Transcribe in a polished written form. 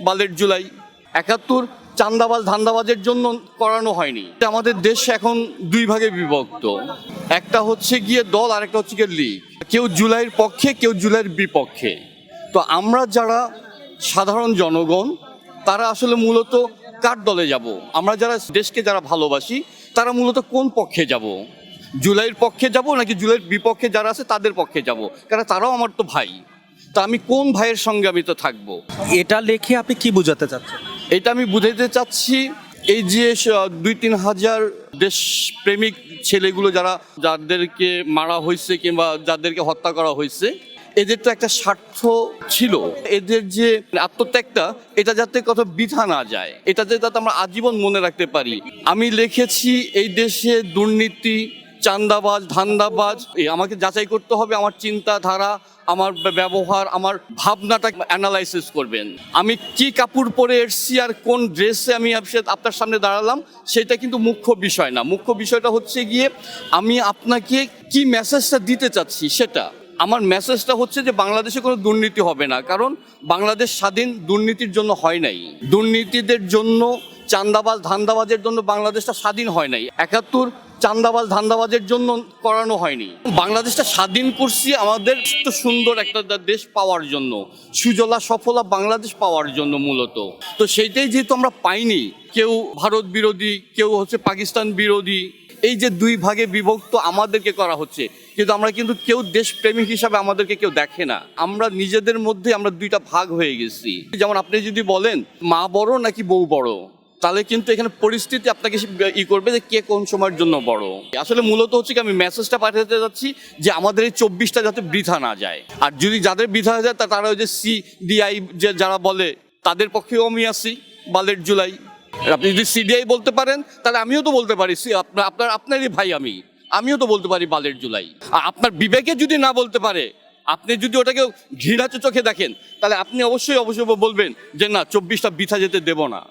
বালের জুলাই। ৭১ চাঁদাবাজ ধান্দাবাজের জন্য করানো হয়নি। আমাদের দেশ এখন দুই ভাগে বিভক্ত, একটা হচ্ছে গিয়ে দল আর একটা হচ্ছে গিয়ে লীগ। কেউ জুলাইয়ের পক্ষে, কেউ জুলাইয়ের বিপক্ষে। তো আমরা যারা সাধারণ জনগণ তারা আসলে মূলত কার দলে যাব? আমরা যারা দেশকে যারা ভালোবাসি তারা মূলত কোন পক্ষে যাব? জুলাইয়ের পক্ষে যাব নাকি জুলাইয়ের বিপক্ষে যারা আছে তাদের পক্ষে যাব? কারণ তারাও আমার তো ভাই। তা আমি কোন ভাইয়ের সঙ্গে আমি তো থাকবো? এটা লিখে আপনি কি বোঝাতে চাচ্ছেন? এটা আমি বুঝাইতে চাচ্ছি, এই যে ২-৩ হাজার দেশপ্রেমিক ছেলেগুলো যাদেরকে মারা হয়েছে কিংবা যাদেরকে হত্যা করা হয়েছে, এদের তো একটা স্বার্থ ছিল। এদের যে আত্মত্যাগটা, এটা যাতে কত বৃথা না যায়, এটা যাতে আমরা আজীবন মনে রাখতে পারি। আমি লিখেছি এই দেশে দুর্নীতি, চাঁদাবাজ, ধান্দাবাজ, আমাকে যাচাই করতে হবে। আমার চিন্তাধারা, আমার ব্যবহার, আমার ভাবনাটা অ্যানালাইসিস করবেন। আমি কি কাপড় পরে এসেছি আর কোন ড্রেসে আমি আপনার সামনে দাঁড়ালাম সেটা কিন্তু মুখ্য বিষয় না। মুখ্য বিষয়টা হচ্ছে গিয়ে আমি আপনাকে কি মেসেজটা দিতে চাচ্ছি সেটা। আমার মেসেজটা হচ্ছে যে বাংলাদেশে কোনো দুর্নীতি হবে না, কারণ বাংলাদেশ স্বাধীন দুর্নীতির জন্য হয় নাই। দুর্নীতিদের জন্য, চাঁদাবাজ ধান্দাবাজের জন্য বাংলাদেশটা স্বাধীন হয় নাই। ৭১ চাঁদাবাজ ধান্দাবাজের জন্য করানো হয়নি। বাংলাদেশটা স্বাধীন করছি আমাদের সুন্দর একটা দেশ পাওয়ার জন্য, সুজলা সফলা বাংলাদেশ পাওয়ার জন্য মূলত। তো সেইটাই যেহেতু আমরা পাইনি, কেউ ভারত বিরোধী, কেউ হচ্ছে পাকিস্তান বিরোধী, এই যে দুই ভাগে বিভক্ত আমাদেরকে করা হচ্ছে, কিন্তু আমরা কিন্তু কেউ দেশপ্রেমিক হিসাবে আমাদেরকে কেউ দেখে না। আমরা নিজেদের মধ্যে আমরা দুইটা ভাগ হয়ে গেছি। যেমন আপনি যদি বলেন মা বড় নাকি বউ বড়, তাহলে কিন্তু এখানে পরিস্থিতি আপনাকে করবে যে কে কোন সময়ের জন্য বড়। আসলে মূলত হচ্ছে কি, আমি মেসেজটা পাঠাতে যাচ্ছি যে আমাদের এই ২৪টা যাতে বৃথা না যায়। আর যদি যাদের বৃথা হয়ে যায় তারা ওই যে CDI যে যারা বলে তাদের পক্ষেও আমি আছি, বালের জুলাই। আপনি যদি CDI বলতে পারেন তাহলে আমিও তো বলতে পারি আপনারই ভাই, আমিও তো বলতে পারি বালের জুলাই। আর আপনার বিবেকে যদি না বলতে পারে, আপনি যদি ওটাকে ঘৃণার চোখে দেখেন, তাহলে আপনি অবশ্যই বলবেন যে না, ২৪টা বৃথা যেতে দেব না।